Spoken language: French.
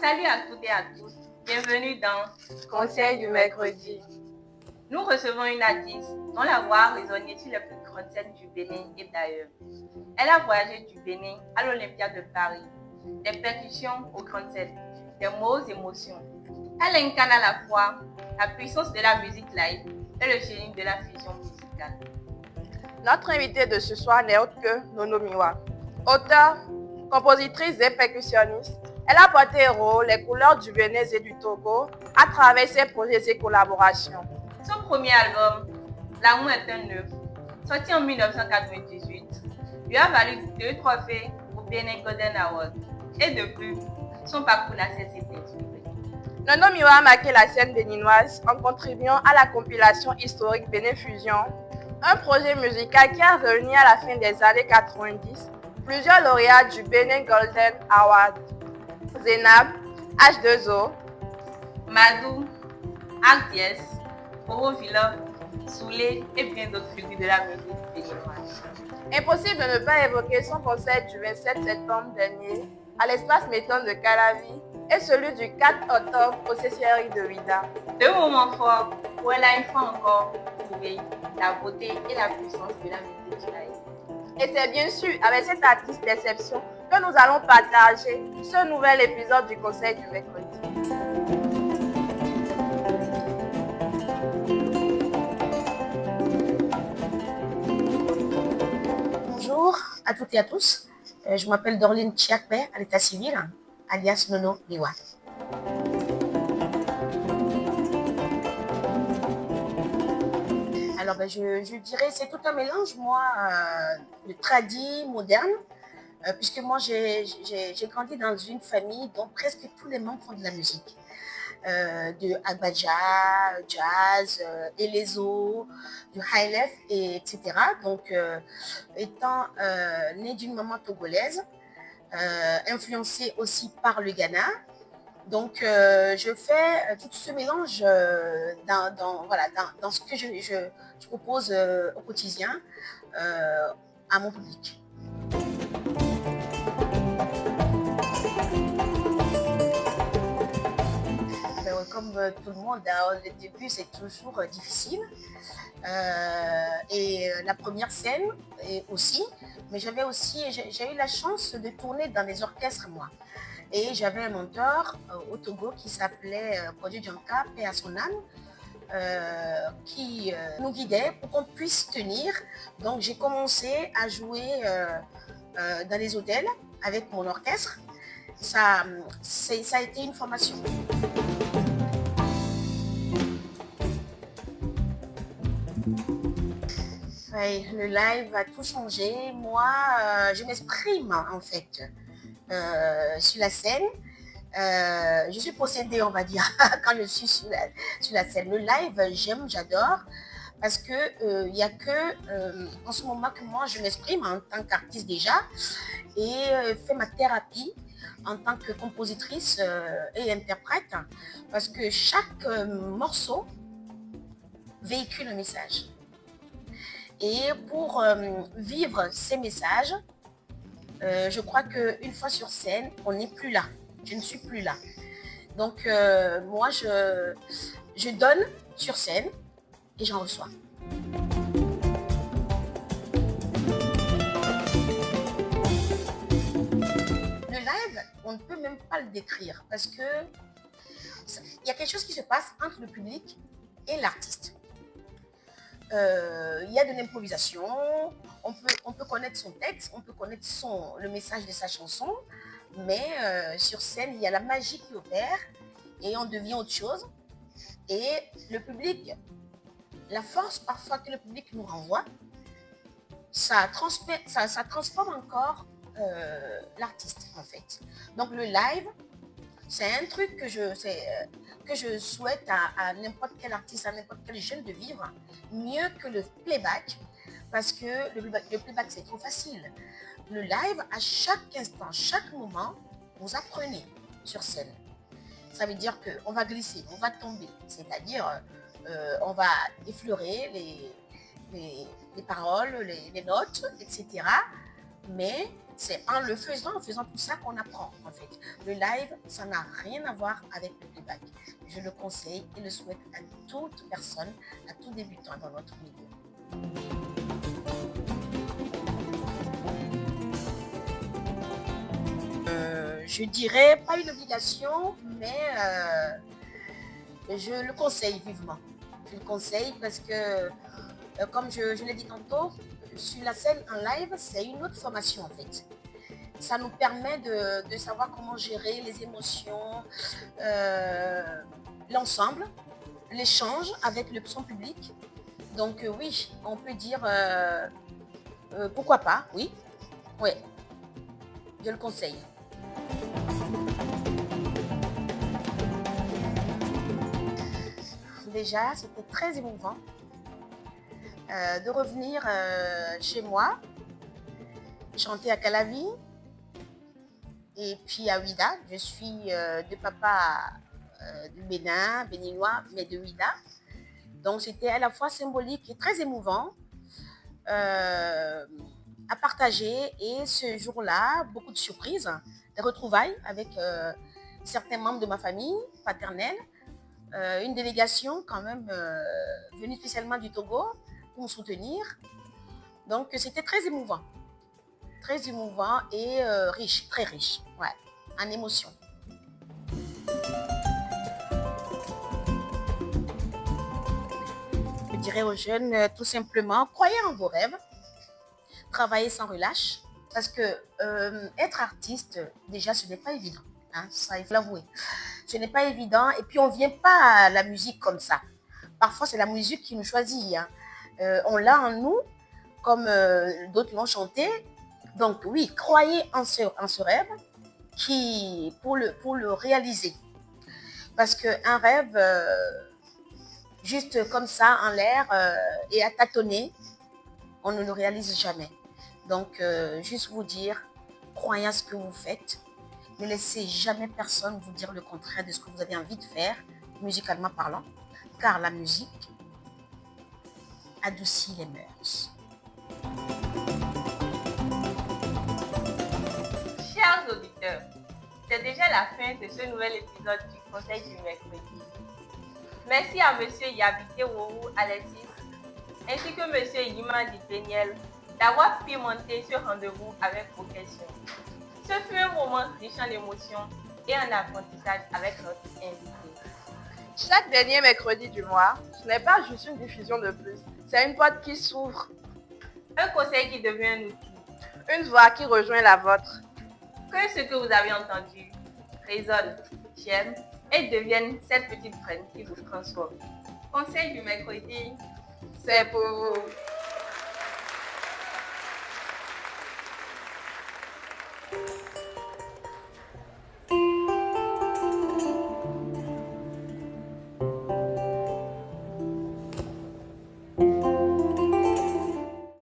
Salut à toutes et à tous, bienvenue dans Conseil du mercredi. Nous recevons une artiste dont la voix a résonné sur les plus grandes scènes du Bénin et d'ailleurs. Elle a voyagé du Bénin à l'Olympia de Paris, des percussions aux grandes scènes, des mots aux émotions. Elle incarne à la fois la puissance de la musique live et le génie de la fusion musicale. Notre invitée de ce soir n'est autre que Nono Miwa. Auteure, compositrice et percussionniste, elle a porté héros les couleurs du Bénin et du Togo à travers ses projets et ses collaborations. Son premier album, L'amour est un œuf, sorti en 1998, lui a valu 2 trophées au Bénin Golden Award. Et depuis, son parcours n'a cessé d'inspirer. Nono Miwa a marqué la scène béninoise en contribuant à la compilation historique Bénin Fusion, un projet musical qui a réuni à la fin des années 90 plusieurs lauréats du Bénin Golden Award. Zénab, H2O, Madou, Ardiès, Orovilla, Soulé et bien d'autres figures de la musique béninoise. Impossible de ne pas évoquer son concert du 27 septembre dernier à l'espace Méthode de Calavi et celui du 4 octobre au CCRI de Ouidah. 2 moments forts où elle a une fois encore prouvé la beauté et la puissance de la musique live. Et c'est bien sûr avec cette artiste d'exception que nous allons partager ce nouvel épisode du Conseil du mercredi. Bonjour à toutes et à tous. Je m'appelle Dorline Chiakpe à l'état civil, alias Nono Miwa. Alors, je dirais c'est tout un mélange, moi, de tradi, moderne, puisque moi, j'ai grandi dans une famille dont presque tous les membres font de la musique. De agbaja, jazz, elezo, du highlife, etc. Donc, étant née d'une maman togolaise, influencée aussi par le Ghana, donc je fais tout ce mélange dans ce que je propose au quotidien à mon public. Comme tout le monde, le début c'est toujours difficile. Et la première scène aussi, mais j'ai eu la chance de tourner dans des orchestres moi. Et j'avais un mentor au Togo qui s'appelait Kodjo Djanka, paix à son âme, qui nous guidait pour qu'on puisse tenir. Donc j'ai commencé à jouer dans les hôtels avec mon orchestre. Ça a été une formation. Ouais, le live a tout changé. Moi, je m'exprime en fait sur la scène. Je suis possédée, on va dire, quand je suis sur la scène. Le live, j'adore, parce que il n'y a que en ce moment que moi je m'exprime en tant qu'artiste déjà et fais ma thérapie en tant que compositrice et interprète, parce que chaque morceau véhicule un message. Et pour vivre ces messages, je crois qu'une fois sur scène, on n'est plus là. Je ne suis plus là. Donc, moi, je donne sur scène et j'en reçois. Le live, on ne peut même pas le décrire parce que il y a quelque chose qui se passe entre le public et l'artiste. Il y a de l'improvisation, on peut connaître son texte, on peut connaître le message de sa chanson, mais sur scène, il y a la magie qui opère et on devient autre chose. Et le public, la force parfois que le public nous renvoie, ça transforme encore l'artiste en fait. Donc le live, c'est un truc que je souhaite à n'importe quel artiste, à n'importe quel jeune de vivre, mieux que le playback, parce que le playback c'est trop facile. Le live, à chaque instant, chaque moment, vous apprenez sur scène. Ça veut dire qu'on va glisser, on va tomber, c'est-à-dire on va effleurer les paroles, les notes, etc. Mais c'est en le faisant, en faisant tout ça qu'on apprend en fait. Le live, ça n'a rien à voir avec le playback. Je le conseille et le souhaite à toute personne, à tout débutant dans notre milieu. Je dirais pas une obligation, mais je le conseille vivement. Je le conseille parce que, comme je l'ai dit tantôt, sur la scène en live, c'est une autre formation en fait. Ça nous permet de savoir comment gérer les émotions, l'ensemble, l'échange avec son public. Donc oui, on peut dire pourquoi pas, oui. Oui, je le conseille. Déjà, c'était très émouvant de revenir chez moi, chanter à Calavi et puis à Ouida. Je suis de papa du Bénin, béninois, mais de Ouida. Donc, c'était à la fois symbolique et très émouvant à partager. Et ce jour-là, beaucoup de surprises, des retrouvailles avec certains membres de ma famille paternelle. Une délégation quand même venue spécialement du Togo pour me soutenir. Donc c'était très émouvant et riche, très riche, ouais, en émotions. Je dirais aux jeunes tout simplement, croyez en vos rêves, travaillez sans relâche, parce que être artiste, déjà ce n'est pas évident, hein, ça il faut l'avouer. Ce n'est pas évident et puis on ne vient pas à la musique comme ça. Parfois, c'est la musique qui nous choisit. Hein. On l'a en nous, comme d'autres l'ont chanté. Donc oui, croyez en ce rêve pour le réaliser. Parce qu'un rêve, juste comme ça, en l'air et à tâtonner, on ne le réalise jamais. Donc, juste vous dire, croyez à ce que vous faites. Ne laissez jamais personne vous dire le contraire de ce que vous avez envie de faire, musicalement parlant, car la musique adoucit les mœurs. Chers auditeurs, c'est déjà la fin de ce nouvel épisode du Conseil du mercredi. Merci à M. Yabité Wourou Alexis ainsi que M. Yima Dipeniel d'avoir pimenté ce rendez-vous avec vos questions. Ce fut un moment riche en émotions et en apprentissage avec notre invité. Chaque dernier mercredi du mois, ce n'est pas juste une diffusion de plus, c'est une porte qui s'ouvre. Un conseil qui devient un outil. Une voix qui rejoint la vôtre. Que ce que vous avez entendu résonne, tienne et devienne cette petite graine qui vous transforme. Conseil du mercredi, C'est pour vous.